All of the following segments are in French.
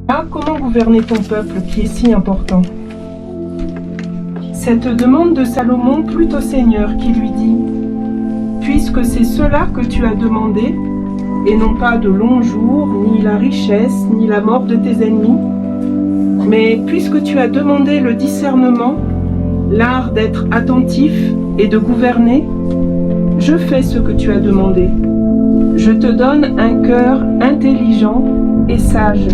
Ah, comment gouverner ton peuple qui est si important? Cette demande de Salomon plut au Seigneur qui lui dit: puisque c'est cela que tu as demandé, et non pas de longs jours, ni la richesse, ni la mort de tes ennemis, mais puisque tu as demandé le discernement, l'art d'être attentif et de gouverner, je fais ce que tu as demandé. Je te donne un cœur intelligent et sage,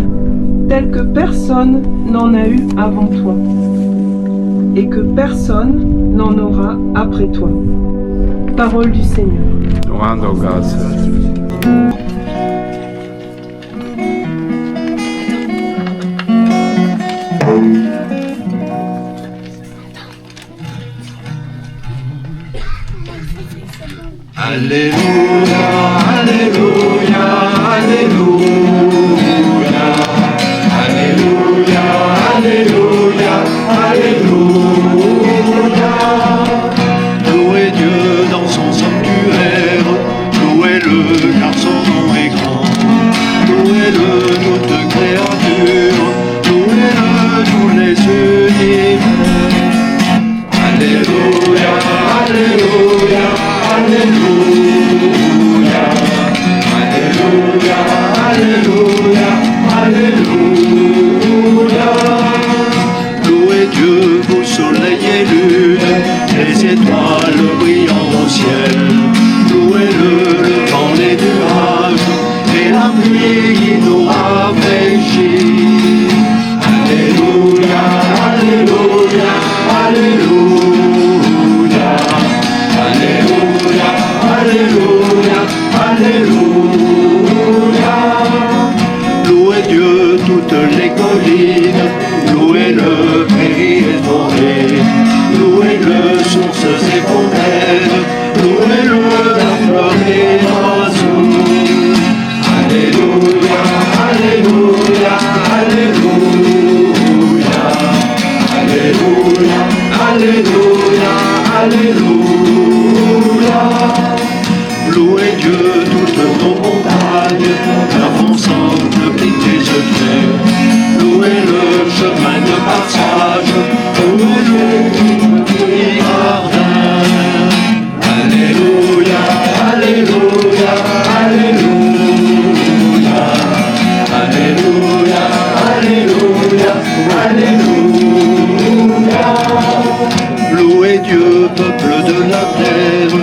tel que personne n'en a eu avant toi, et que personne n'en aura après toi. Parole du Seigneur. Louvando graças. Alléluia, Alléluia, Alléluia, Alléluia, Alléluia, Alléluia. Louez Dieu dans son sanctuaire, louez-le car son nom est grand. Louez-le toute créature, louez-le tous les univers. Alléluia, Alléluia, Alléluia, Alléluia, Alléluia, Alléluia. Louez Dieu, vous soleil et lune, les étoiles brillant au ciel. Louez-le, le vent, les nuages, et la pluie qui nous rafraîchit. Alléluia, Alléluia, Alléluia, Alléluia, Alléluia, Alléluia. Louez Dieu toutes les collines, louez-le prairies et forêts, louez-le sources et fontaines, louez-le la fleur et l'oiseau. Alléluia, Alléluia, Alléluia, Alléluia, Alléluia, Alléluia. Louez Dieu toutes nos montagnes, l'avancante pitié secrète. Louez le chemin de passage, louez-le petit jardin. Alléluia, Alléluia, Alléluia, Alléluia, Alléluia, Alléluia. Louez Dieu, peuple de la terre,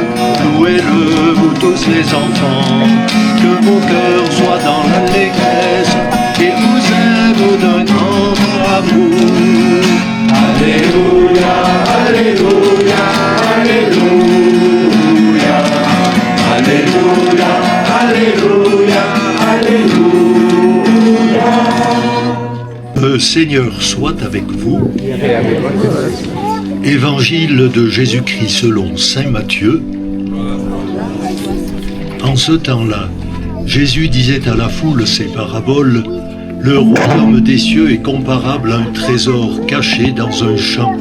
louez-le, vous tous les enfants, que vos cœurs soient dans l'allégresse, et vous aime d'un grand amour. Alléluia, Alléluia, Alléluia, Alléluia, Alléluia, Alléluia. Le Seigneur soit avec vous. Évangile de Jésus-Christ selon saint Matthieu. En ce temps-là, Jésus disait à la foule ces paraboles: le royaume des cieux est comparable à un trésor caché dans un champ.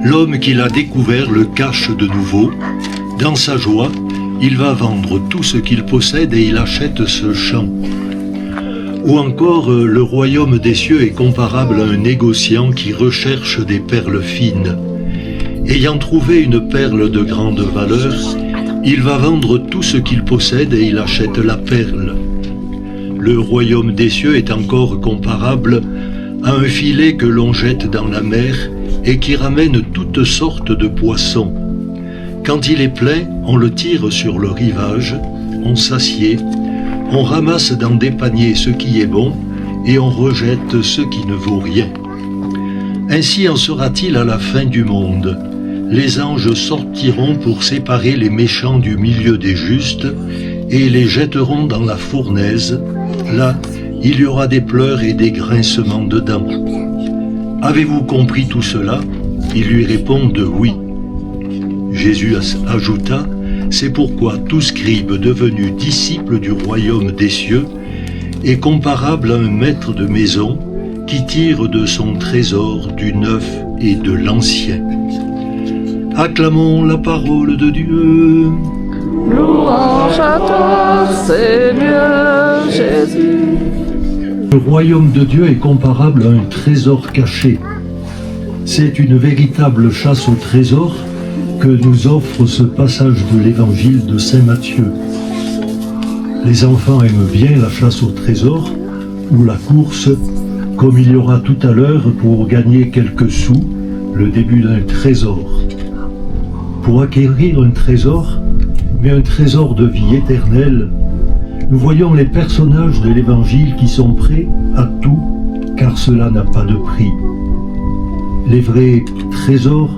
L'homme qui l'a découvert le cache de nouveau. Dans sa joie, il va vendre tout ce qu'il possède et il achète ce champ. Ou encore, le royaume des cieux est comparable à un négociant qui recherche des perles fines. Ayant trouvé une perle de grande valeur, il va vendre tout ce qu'il possède et il achète la perle. Le royaume des cieux est encore comparable à un filet que l'on jette dans la mer et qui ramène toutes sortes de poissons. Quand il est plein, on le tire sur le rivage, on s'assied, on ramasse dans des paniers ce qui est bon et on rejette ce qui ne vaut rien. Ainsi en sera-t-il à la fin du monde. Les anges sortiront pour séparer les méchants du milieu des justes et les jetteront dans la fournaise. Là, il y aura des pleurs et des grincements de dents. Avez-vous compris tout cela? Ils lui répondent oui. Jésus ajouta: c'est pourquoi tout scribe devenu disciple du royaume des cieux est comparable à un maître de maison qui tire de son trésor du neuf et de l'ancien. Acclamons la parole de Dieu. Louange à toi, Seigneur Jésus. Le royaume de Dieu est comparable à un trésor caché. C'est une véritable chasse au trésor que nous offre ce passage de l'évangile de Saint Matthieu. Les enfants aiment bien la chasse au trésor ou la course, comme il y aura tout à l'heure pour gagner quelques sous, le début d'un trésor. Pour acquérir un trésor, mais un trésor de vie éternelle, nous voyons les personnages de l'Évangile qui sont prêts à tout, car cela n'a pas de prix. Les vrais trésors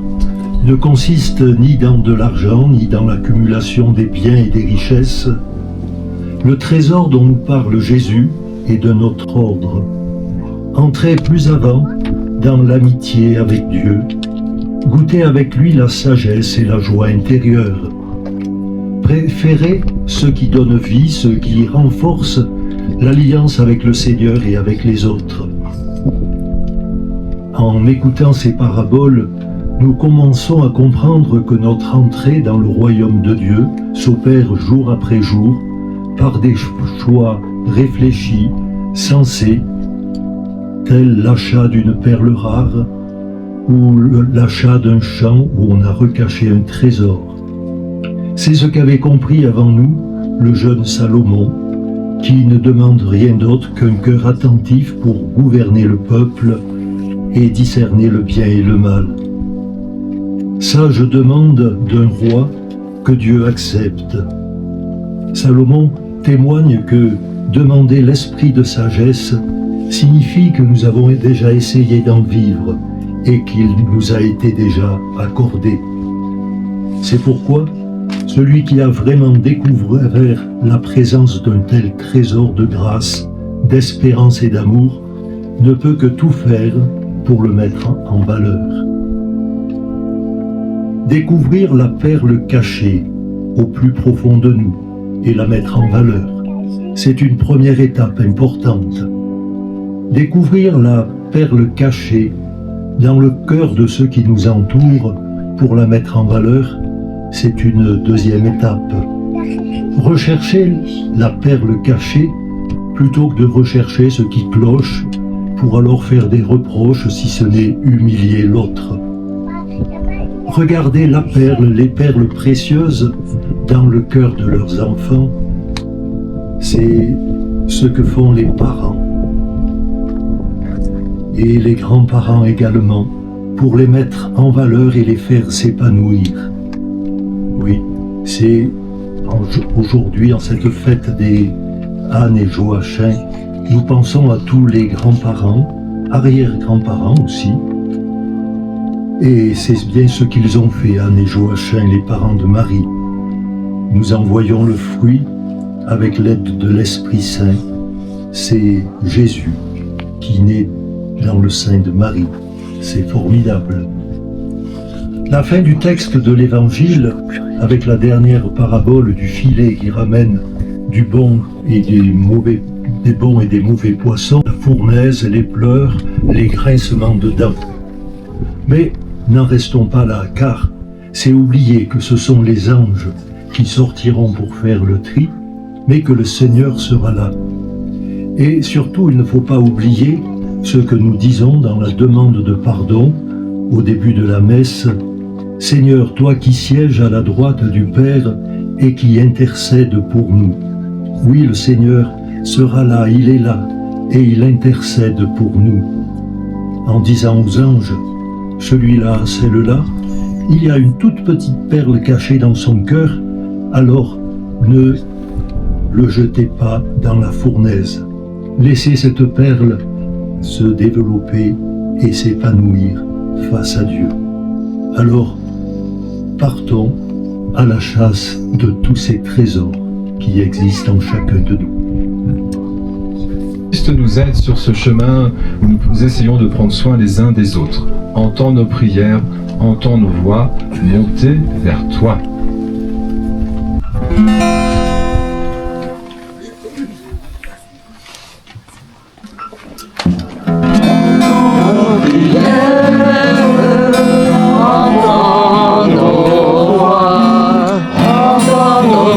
ne consistent ni dans de l'argent, ni dans l'accumulation des biens et des richesses. Le trésor dont nous parle Jésus est d'un autre ordre. Entrer plus avant dans l'amitié avec Dieu, goûter avec lui la sagesse et la joie intérieure. Préférer ce qui donne vie, ce qui renforce l'alliance avec le Seigneur et avec les autres. En écoutant ces paraboles, nous commençons à comprendre que notre entrée dans le royaume de Dieu s'opère jour après jour par des choix réfléchis, sensés, tel l'achat d'une perle rare ou l'achat d'un champ où on a recaché un trésor. C'est ce qu'avait compris avant nous le jeune Salomon, qui ne demande rien d'autre qu'un cœur attentif pour gouverner le peuple et discerner le bien et le mal. Sage demande d'un roi que Dieu accepte. Salomon témoigne que demander l'esprit de sagesse signifie que nous avons déjà essayé d'en vivre et qu'il nous a été déjà accordé. C'est pourquoi celui qui a vraiment découvert la présence d'un tel trésor de grâce, d'espérance et d'amour ne peut que tout faire pour le mettre en valeur. Découvrir la perle cachée au plus profond de nous et la mettre en valeur, c'est une première étape importante. Découvrir la perle cachée dans le cœur de ceux qui nous entourent pour la mettre en valeur, c'est une deuxième étape. Rechercher la perle cachée plutôt que de rechercher ce qui cloche pour alors faire des reproches si ce n'est humilier l'autre. Regarder la perle, les perles précieuses dans le cœur de leurs enfants, c'est ce que font les parents et les grands-parents également pour les mettre en valeur et les faire s'épanouir. Oui, c'est aujourd'hui, en cette fête des Anne et Joachim, nous pensons à tous les grands-parents, arrière-grands-parents aussi, et c'est bien ce qu'ils ont fait, Anne et Joachim, les parents de Marie. Nous en voyons le fruit avec l'aide de l'Esprit Saint. C'est Jésus qui naît dans le sein de Marie. C'est formidable. La fin du texte de l'Évangile, avec la dernière parabole du filet qui ramène du bon et des bons et des mauvais poissons, la fournaise, les pleurs, les grincements de dents. Mais n'en restons pas là, car c'est oublier que ce sont les anges qui sortiront pour faire le tri, mais que le Seigneur sera là. Et surtout, il ne faut pas oublier ce que nous disons dans la demande de pardon au début de la messe. Seigneur, toi qui sièges à la droite du Père et qui intercède pour nous. Oui, le Seigneur sera là, il est là, et il intercède pour nous. En disant aux anges, celui-là, celle-là, il y a une toute petite perle cachée dans son cœur, alors ne le jetez pas dans la fournaise. Laissez cette perle se développer et s'épanouir face à Dieu. Alors, partons à la chasse de tous ces trésors qui existent en chacun de nous. Christ nous aide sur ce chemin où nous essayons de prendre soin les uns des autres. Entends nos prières, entends nos voix, monter vers toi.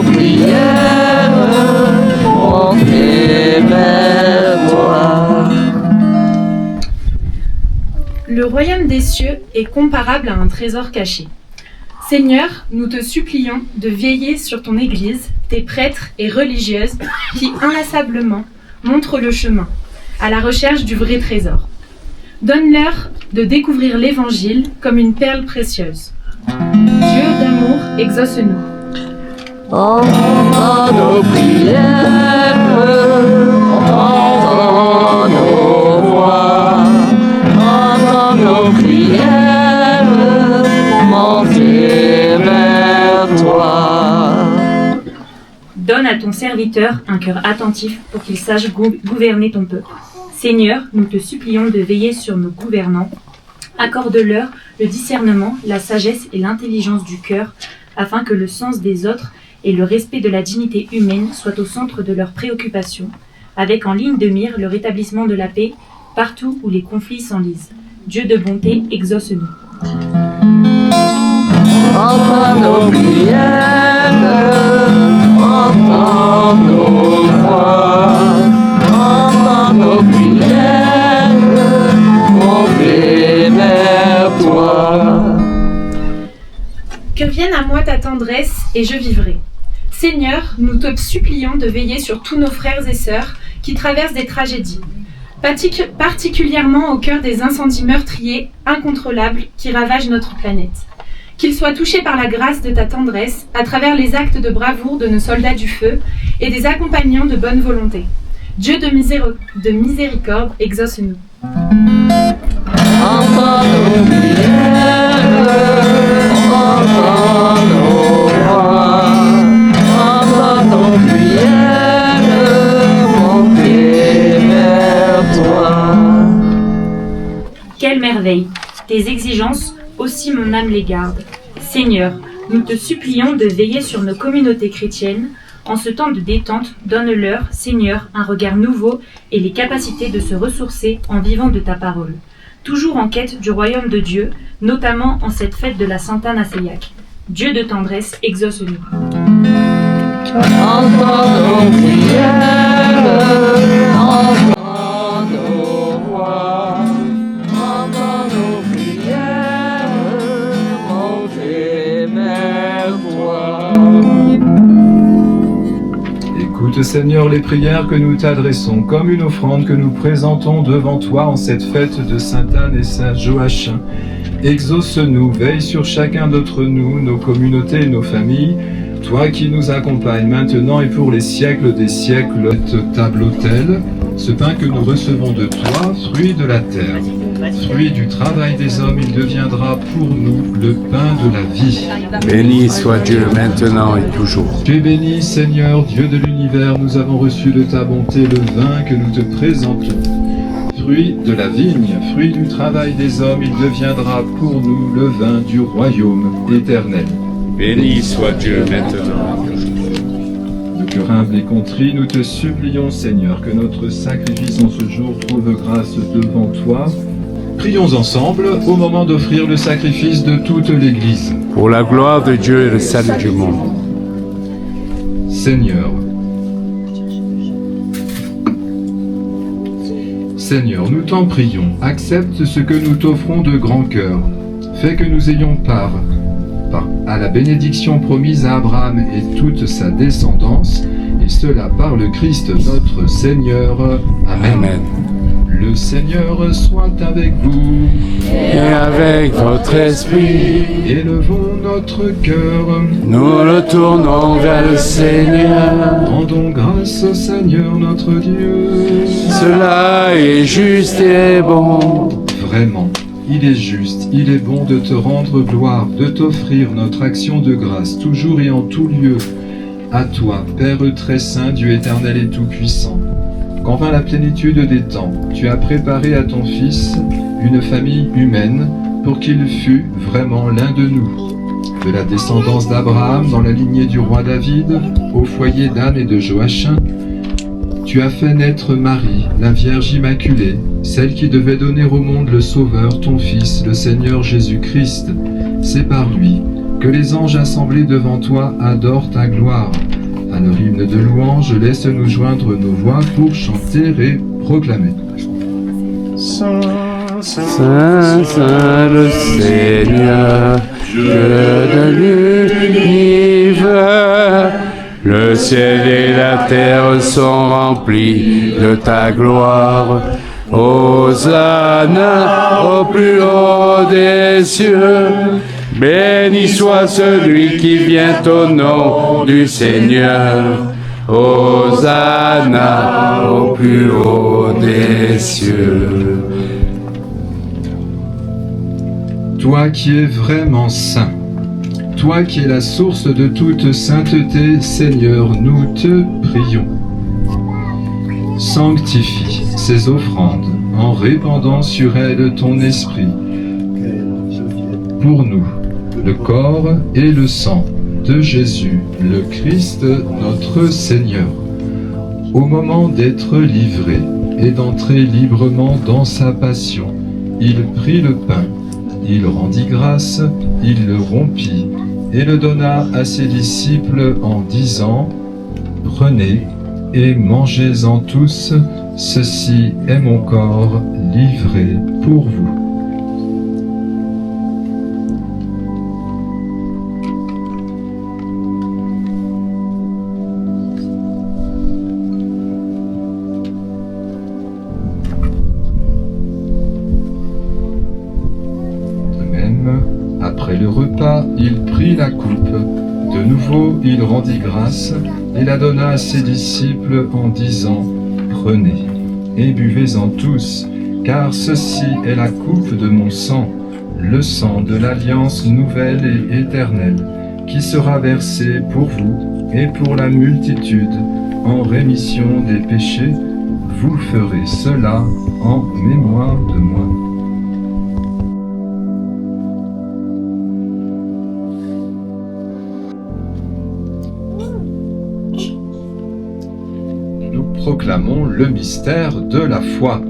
Prière, montez vers moi. Le royaume des cieux est comparable à un trésor caché. Seigneur, nous te supplions de veiller sur ton Église, tes prêtres et religieuses qui inlassablement montrent le chemin à la recherche du vrai trésor. Donne-leur de découvrir l'Évangile comme une perle précieuse. Dieu d'amour, exauce-nous. Entends nos prières, entends nos voix, entends nos prières, monter vers toi. Donne à ton serviteur un cœur attentif pour qu'il sache gouverner ton peuple. Seigneur, nous te supplions de veiller sur nos gouvernants. Accorde-leur le discernement, la sagesse et l'intelligence du cœur, afin que le sens des autres et le respect de la dignité humaine soient au centre de leurs préoccupations, avec en ligne de mire le rétablissement de la paix partout où les conflits s'enlisent. Dieu de bonté, exauce-nous. Entends nos prières, entends nos voix, entends nos prières, monter vers toi. Que vienne à moi ta tendresse et je vivrai. Seigneur, nous te supplions de veiller sur tous nos frères et sœurs qui traversent des tragédies, particulièrement au cœur des incendies meurtriers, incontrôlables, qui ravagent notre planète. Qu'ils soient touchés par la grâce de ta tendresse à travers les actes de bravoure de nos soldats du feu et des accompagnants de bonne volonté. Dieu de miséricorde, exauce-nous. Entends nos prières, entends nos voix, entends nos prières, monter vers toi. Quelle merveille! Tes exigences, aussi mon âme les garde. Seigneur, nous te supplions de veiller sur nos communautés chrétiennes. En ce temps de détente, donne-leur, Seigneur, un regard nouveau et les capacités de se ressourcer en vivant de ta parole. Toujours en quête du royaume de Dieu, notamment en cette fête de la Santa Nacellac. Dieu de tendresse, exauce-nous. Entends nos prières, entends nos voix, entends nos prières, monter vers toi. Écoute Seigneur les prières que nous t'adressons comme une offrande que nous présentons devant toi en cette fête de Sainte-Anne et Saint-Joachim. Exauce-nous, veille sur chacun d'entre nous, nos communautés et nos familles, toi qui nous accompagnes maintenant et pour les siècles des siècles. Cette table-autel, ce pain que nous recevons de toi, fruit de la terre, fruit du travail des hommes, il deviendra pour nous le pain de la vie. Béni soit Dieu maintenant et toujours. Tu es béni, Seigneur, Dieu de l'univers, nous avons reçu de ta bonté le vin que nous te présentons. Fruit de la vigne, fruit du travail des hommes, il deviendra pour nous le vin du royaume éternel. Béni soit Dieu maintenant. De cœur humble et contrit, nous te supplions, Seigneur, que notre sacrifice en ce jour trouve grâce devant toi. Prions ensemble au moment d'offrir le sacrifice de toute l'Église. Pour la gloire de Dieu et le salut du monde. Seigneur, nous t'en prions, accepte ce que nous t'offrons de grand cœur. Fais que nous ayons part à la bénédiction promise à Abraham et toute sa descendance, et cela par le Christ notre Seigneur. Amen. Amen. Le Seigneur soit avec vous. Et avec votre esprit, Élevons notre cœur. nous le tournons vers le Seigneur. Rendons grâce au Seigneur notre Dieu. Cela est juste et bon. Vraiment, il est juste, il est bon de te rendre gloire, de t'offrir notre action de grâce, toujours et en tout lieu. À toi, Père très saint, Dieu éternel et tout-puissant. Quand vint la plénitude des temps, tu as préparé à ton Fils une famille humaine pour qu'il fût vraiment l'un de nous. De la descendance d'Abraham dans la lignée du roi David, au foyer d'Anne et de Joachim, tu as fait naître Marie, la Vierge Immaculée, celle qui devait donner au monde le Sauveur, ton Fils, le Seigneur Jésus-Christ. C'est par lui que les anges assemblés devant toi adorent ta gloire. À leur hymne de louange, laisse-nous joindre nos voix pour chanter et proclamer. Saint, Saint, Saint le Seigneur, Dieu de l'univers. Le ciel et la terre sont remplis de ta gloire. Hosanna au plus haut des cieux. Béni soit celui qui vient au nom du Seigneur. Hosanna au plus haut des cieux. Toi qui es vraiment saint, toi qui es la source de toute sainteté, Seigneur, nous te prions. Sanctifie ces offrandes en répandant sur elles ton esprit. Pour nous, le corps et le sang de Jésus, le Christ, notre Seigneur. Au moment d'être livré et d'entrer librement dans sa passion, il prit le pain, il rendit grâce, il le rompit et le donna à ses disciples en disant : « Prenez et mangez-en tous, ceci est mon corps livré pour vous. » Après le repas, il prit la coupe. De nouveau, il rendit grâce et la donna à ses disciples en disant : « Prenez et buvez-en tous, car ceci est la coupe de mon sang, le sang de l'alliance nouvelle et éternelle, qui sera versé pour vous et pour la multitude en rémission des péchés. Vous ferez cela en mémoire de moi. » Proclamons le mystère de la foi.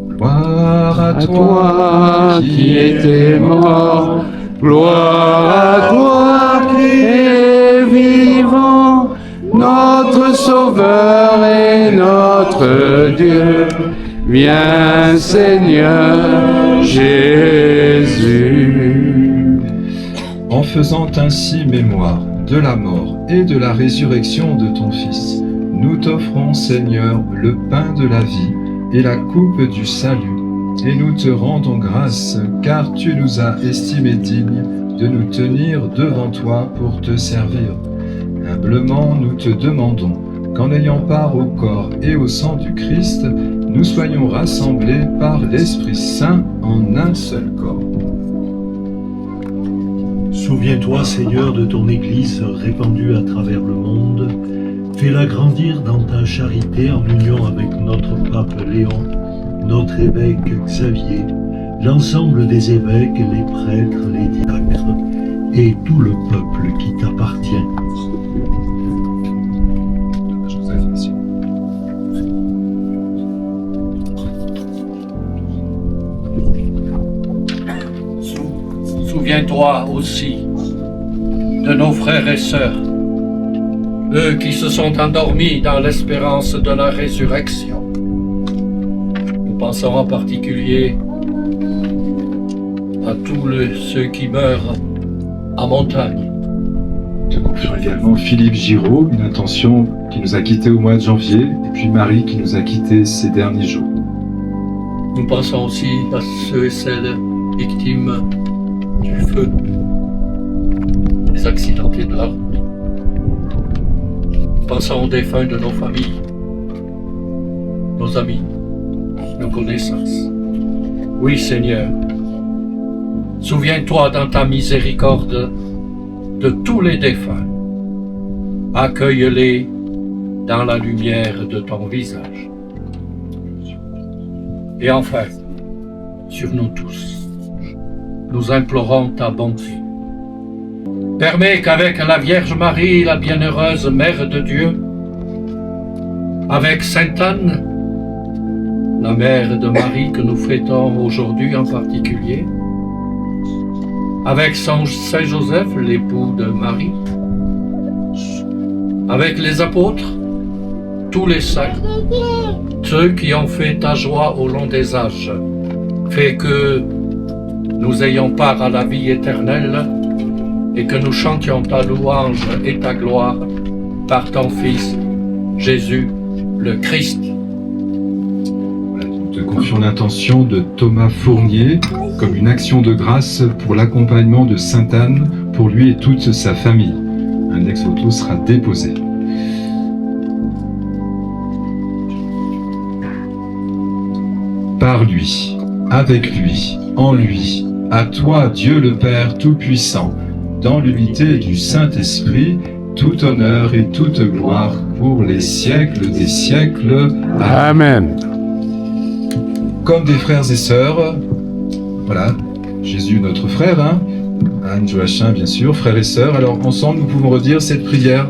Gloire à toi qui étais mort, gloire à toi qui es vivant, notre Sauveur et notre Dieu. Viens Seigneur Jésus. En faisant ainsi mémoire de la mort et de la résurrection de ton Fils, nous t'offrons, Seigneur, le pain de la vie et la coupe du salut, et nous te rendons grâce, car tu nous as estimés dignes de nous tenir devant toi pour te servir. Humblement, nous te demandons qu'en ayant part au corps et au sang du Christ, nous soyons rassemblés par l'Esprit Saint en un seul corps. Souviens-toi, Seigneur, de ton Église répandue à travers le monde. Fais-la grandir dans ta charité en union avec notre pape Léon, notre évêque Xavier, l'ensemble des évêques, les prêtres, les diacres et tout le peuple qui t'appartient. Souviens-toi aussi de nos frères et sœurs, eux qui se sont endormis dans l'espérance de la résurrection. Nous pensons en particulier à tous ceux qui meurent en montagne. Nous confions également Philippe Giraud, une intention qui nous a quittés au mois de janvier, et puis Marie qui nous a quittés ces derniers jours. Nous pensons aussi à ceux et celles victimes du feu, des accidentés de la route. Nous pensons aux défunts de nos familles, nos amis, nos connaissances. Oui, Seigneur, souviens-toi dans ta miséricorde de tous les défunts. Accueille-les dans la lumière de ton visage. Et enfin, sur nous tous, nous implorons ta bonté. Permets qu'avec la Vierge Marie, la bienheureuse Mère de Dieu, avec Sainte Anne, la mère de Marie que nous fêtons aujourd'hui en particulier, avec Saint Joseph, l'époux de Marie, avec les apôtres, tous les saints, ceux qui ont fait ta joie au long des âges. Fais que nous ayons part à la vie éternelle et que nous chantions ta louange et ta gloire par ton Fils, Jésus, le Christ. Nous te confions l'intention de Thomas Fournier comme une action de grâce pour l'accompagnement de Sainte Anne pour lui et toute sa famille. Un ex-voto sera déposé. Par lui, avec lui, en lui, à toi, Dieu le Père Tout-Puissant, dans l'unité du Saint-Esprit, tout honneur et toute gloire pour les siècles des siècles. Amen. Comme des frères et sœurs, voilà, Jésus notre frère, Anne, Joachim bien sûr, frères et sœurs, alors ensemble nous pouvons redire cette prière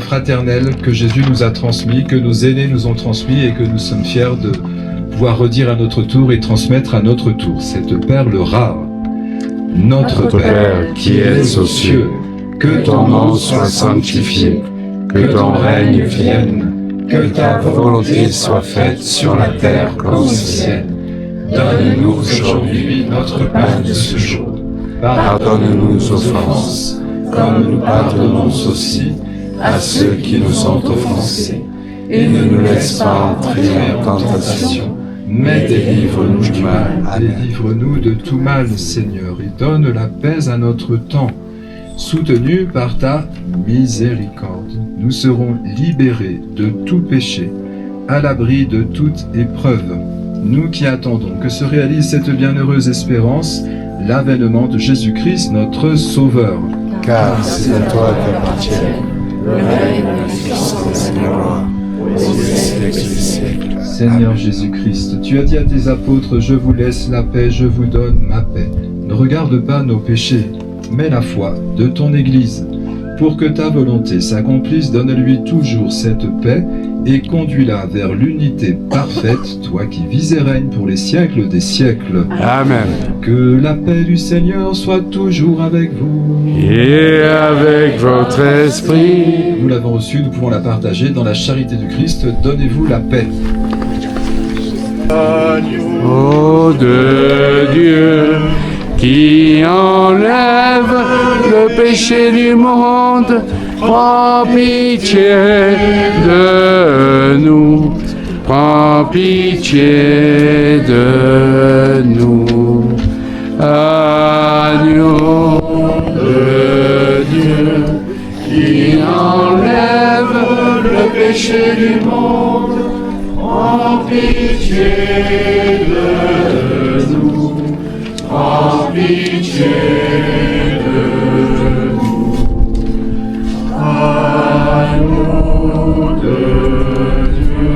fraternelle que Jésus nous a transmise, que nos aînés nous ont transmis et que nous sommes fiers de pouvoir redire à notre tour et transmettre à notre tour, cette perle rare. Notre Père qui es aux cieux, que ton nom soit sanctifié, que ton règne vienne, que ta volonté soit faite sur la terre comme au ciel. Donne-nous aujourd'hui notre pain de ce jour. Pardonne-nous nos offenses, comme nous pardonnons aussi à ceux qui nous ont offensés. Et ne nous laisse pas entrer en tentation, mais délivre-nous du mal. Délivre-nous de tout mal, Seigneur, et donne la paix à notre temps. Soutenus par ta miséricorde, nous serons libérés de tout péché, à l'abri de toute épreuve. Nous qui attendons que se réalise cette bienheureuse espérance, l'avènement de Jésus-Christ, notre Sauveur. Car c'est à toi qu'appartiennent le règne, la puissance et la gloire, aux siècles des siècles. Seigneur Jésus-Christ, tu as dit à tes apôtres, je vous laisse la paix, je vous donne ma paix. Ne regarde pas nos péchés, mais la foi de ton Église. Pour que ta volonté s'accomplisse, donne-lui toujours cette paix et conduis-la vers l'unité parfaite, toi qui vis et règnes pour les siècles des siècles. Amen. Que la paix du Seigneur soit toujours avec vous. Et avec votre esprit. Nous l'avons reçue, nous pouvons la partager dans la charité du Christ. Donnez-vous la paix. Ô de Dieu, qui enlève le péché du monde, prends pitié de nous, prends pitié de nous. Agneau de Dieu, qui enlève le péché du monde, prends pitié de nous. Prends pitié de nous. Agneau de Dieu,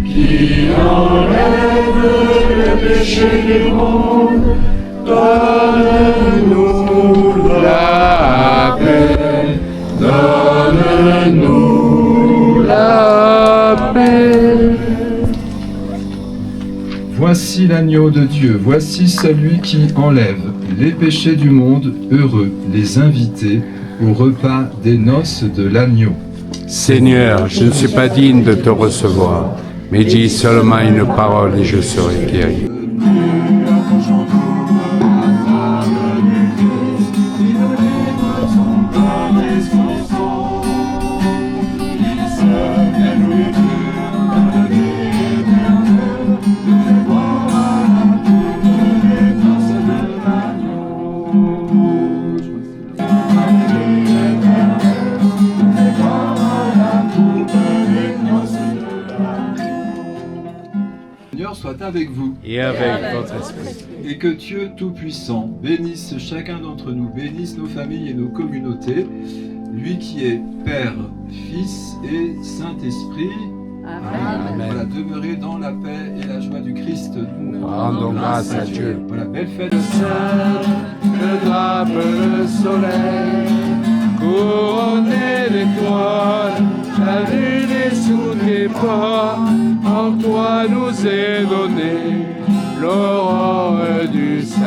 qui enlève le péché du monde, donne-nous la paix, donne-nous la paix. Voici l'agneau de Dieu, voici celui qui enlève les péchés du monde, heureux les invités au repas des noces de l'agneau. Seigneur, je ne suis pas digne de te recevoir, mais dis seulement une parole et je serai guéri. Soit avec vous Et avec votre esprit. et que Dieu Tout-Puissant bénisse chacun d'entre nous, bénisse nos familles et nos communautés, lui qui est Père, Fils et Saint-Esprit. Amen. Voilà, demeurez dans la paix et la joie du Christ. Nous Rendons grâce à Dieu. Voilà, belle fête. Que drape le soleil, couronné d'étoiles, la lune est sous tes pas, en toi nous est donné l'aurore du ciel.